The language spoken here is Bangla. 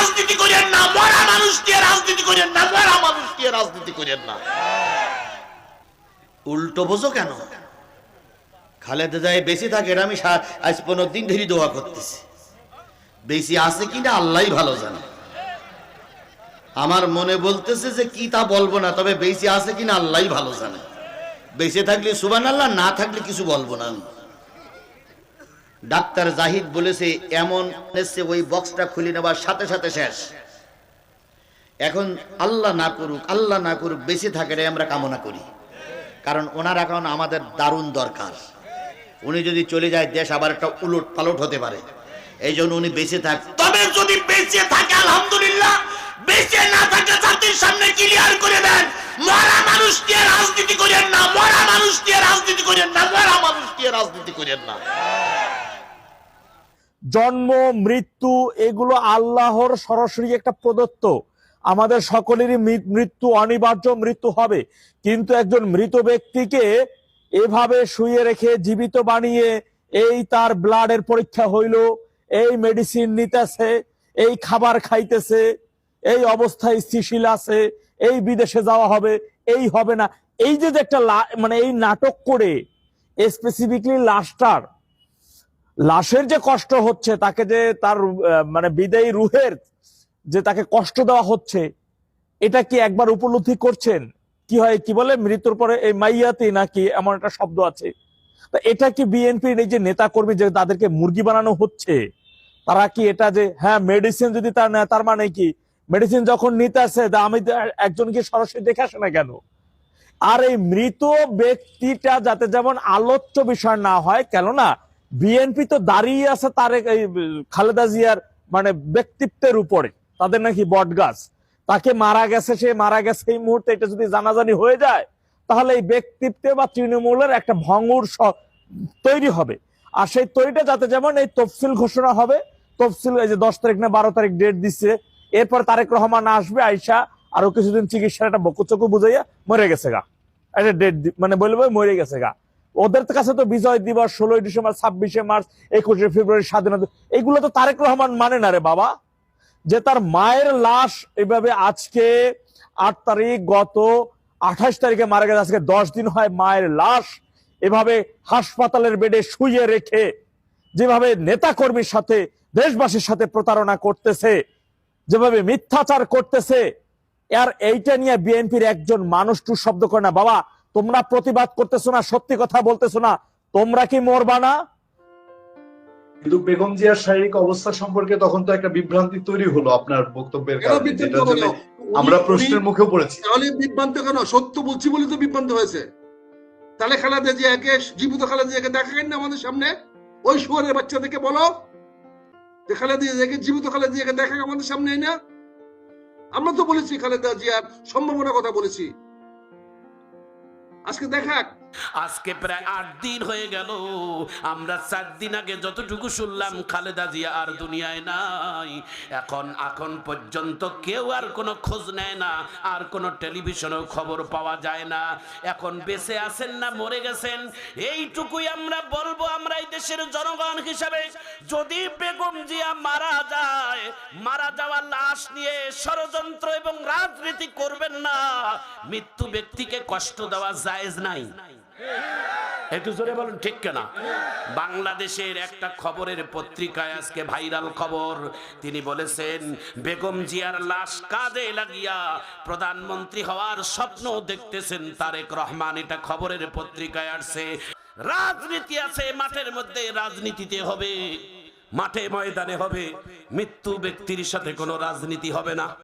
রাজনীতি করেন না, মরা মানুষ দিয়ে রাজনীতি করেন না, মরা মানুষ দিয়ে রাজনীতি করেন না। উল্টো বোঝো কেন? খালেদা জিয়া বেঁচে থাকে এটা আমি আজ 15 দিন ধরে দোয়া করতেছি। বেশি আছে কিনা আল্লাহই ভালো জানে। আমার মনে বলতেছে যে কি তা বলবো না, তবে বেশি আছে কিনা আল্লাহই ভালো জানে। বেঁচে থাকলে সুবহানাল্লাহ, না থাকলে কিছু বলবো না। ডাক্তার জাহিদ বলেছে এমন এসে ওই বক্সটা খুলে নেবার সাথে সাথে শেষ। এখন আল্লাহ না করুক, আল্লাহ না করুক, বেঁচে থাকাটাই আমরা কামনা করি। কারণ ওনার এখন আমাদের দারুণ দরকার। উনি যদি চলে যায় দেশ আবার একটা উলট পালট হতে পারে, এই জন্য উনি বেঁচে থাক। তবে যদি বেঁচে থাকে আলহামদুলিল্লাহ, বেঁচে না থাকে জাতির সামনে ক্লিয়ার করে দেন, মরা মানুষ দিয়ে রাজনীতি করেন না, মরা মানুষ দিয়ে রাজনীতি করেন না, মরা মানুষ দিয়ে রাজনীতি করেন না। জন্ম মৃত্যু এগুলো আল্লাহর সরাসরি একটা প্রদত্ত। আমাদের সকলেরই মৃত্যু অনিবার্য, মৃত্যু হবে। কিন্তু একজন মৃত ব্যক্তিকে এভাবে শুয়ে রেখে জীবিত বানিয়ে এই তার ব্লাডের পরীক্ষা হইল, এই মেডিসিন নিতেছে, এই খাবার খাইতেছে, এই অবস্থায় স্থিতিশীল আছে, এই বিদেশে যাওয়া হবে, এই হবে না, এই যে একটা মানে এই নাটক করে স্পেসিফিকলি লাশের যে কষ্ট হচ্ছে, তাকে যে তার মানে বিদায়ী রুহের যে তাকে কষ্ট দেওয়া হচ্ছে, এটা কি একবার উপলব্ধি করছেন? কি হয়, কি বলে মৃত্যুর পরে এই মাইয়াতি নাকি এমন একটা শব্দ আছে। এটা কি বিএনপির এই যে নেতা কর্মী যে তাদেরকে মুরগি বানানো হচ্ছে, তারা কি এটা যে হ্যাঁ মেডিসিন যদি তার নেয়, তার মানে কি মেডিসিন যখন নিতে আসে আমি একজনকে সরাসরি দেখে আসে না কেন? আর এই মৃত ব্যক্তিটা যাতে যেমন আলোচ্য বিষয় না হয়, কেননা বিএনপি তো দাঁড়িয়ে আছে তার এই খালেদা জিয়ার মানে ব্যক্তিত্বের উপরে, তাদের নাকি বটগাছ। তাকে মারা গেছে, সে মারা গেছে এই মুহূর্তে এটা যদি জানাজানি হয়ে যায়, তাহলে এই ব্যক্তিত্বে বা তৃণমূলের একটা ভঙ্গুর তৈরি হবে। আর সেই তৈরিটা যাতে যেমন এই তফসিল ঘোষণা হবে, তফসিল এই যে 10 তারিখ না 12 তারিখ ডেট দিচ্ছে, এরপর তারেক রহমান আসবে, আইসা আরো কিছুদিন চিকিৎসার একটা বকুচকু বুঝাইয়া মরে গেছে গা, একটা ডেট মানে বলবে মরে গেছে গা। ওদের কাছে তো বিজয় দিবস 16 ডিসেম্বর, 26শে মার্চ, 21শে ফেব্রুয়ারি, স্বাধীনতা, এগুলো তো তারেক রহমান মানে না রে বাবা। যে তার মায়ের লাশ এভাবে আজকে 8 তারিখ, গত 28 তারিখে মারা গেছে, আজকে 10 দিন হয় মায়ের লাশ এভাবে হাসপাতালের বেডে শুয়ে রেখে যেভাবে নেতা কর্মীর সাথে, দেশবাসীর সাথে প্রতারণা করতেছে, যেভাবে মিথ্যাচার করতেছে, আর এইটা নিয়ে বিএনপির একজন মানুষ টু শব্দ করে না। বাবা, তোমরা প্রতিবাদ করতেছো না, সত্যি কথা বলতেছো না, তোমরা কি মরবা না? কিন্তু বেগম জিয়ার শারীরিক অবস্থা সম্পর্কে তখন তো একটা বিভ্রান্তি তৈরি হলো আপনার বক্তব্যের কারণে, যেটার জন্য আমরা প্রশ্নের মুখে পড়েছি। তাহলে বিভ্রান্ত কেন? সত্য বলছি বলে তো বিভ্রান্ত হয়েছে। তাহলে খালেদা জিয়াকে, জীবিত খালেদা জিয়াকে দেখাবেন না আমাদের সামনে? ওই শুয়ারের বাচ্চাদেরকে বলো যে খালেদা জিয়াকে, জীবিত খালেদা জিয়াকে দেখাক আমাদের সামনে না। আমরা তো বলেছি খালেদা জিয়ার সম্ভাবনার কথা বলেছি, আজকে দেখাক। আজকে প্রায় 8 দিন হয়ে গেল, আমরা 4 দিন আগে যতটুকু শুনলাম খালেদা জিয়া আর দুনিয়ায় নাই। এখন পর্যন্ত কেউ আর কোনো খোঁজ নেয় না, আর কোনো টেলিভিশনেও খবর পাওয়া যায় না। এখন বেঁচে আছেন না মরে গেছেন, এইটুকুই আমরা বলবো। আমরা এই দেশের জনগণ হিসাবে, যদি বেগম জিয়া মারা যায়, মারা যাওয়া লাশ নিয়ে ষড়যন্ত্র এবং রাজনীতি করবেন না। মৃত্যু ব্যক্তিকে কষ্ট দেওয়া জায়েজ নাই। একটু জোরে বলুন ঠিক কিনা? বাংলাদেশের একটা খবরের পত্রিকায় আজকে ভাইরাল খবর, তিনি বলেছেন বেগম জিয়ার লাশ কাঁধে লাগিয়া প্রধানমন্ত্রী হওয়ার স্বপ্ন দেখতেছেন তারেক রহমান। এটা খবরের পত্রিকায় আসছে। রাজনীতি আছে মাঠের মধ্যে, রাজনীতিতে হবে, মাঠে ময়দানে হবে। মৃত্যু ব্যক্তির সাথে কোনো রাজনীতি হবে না।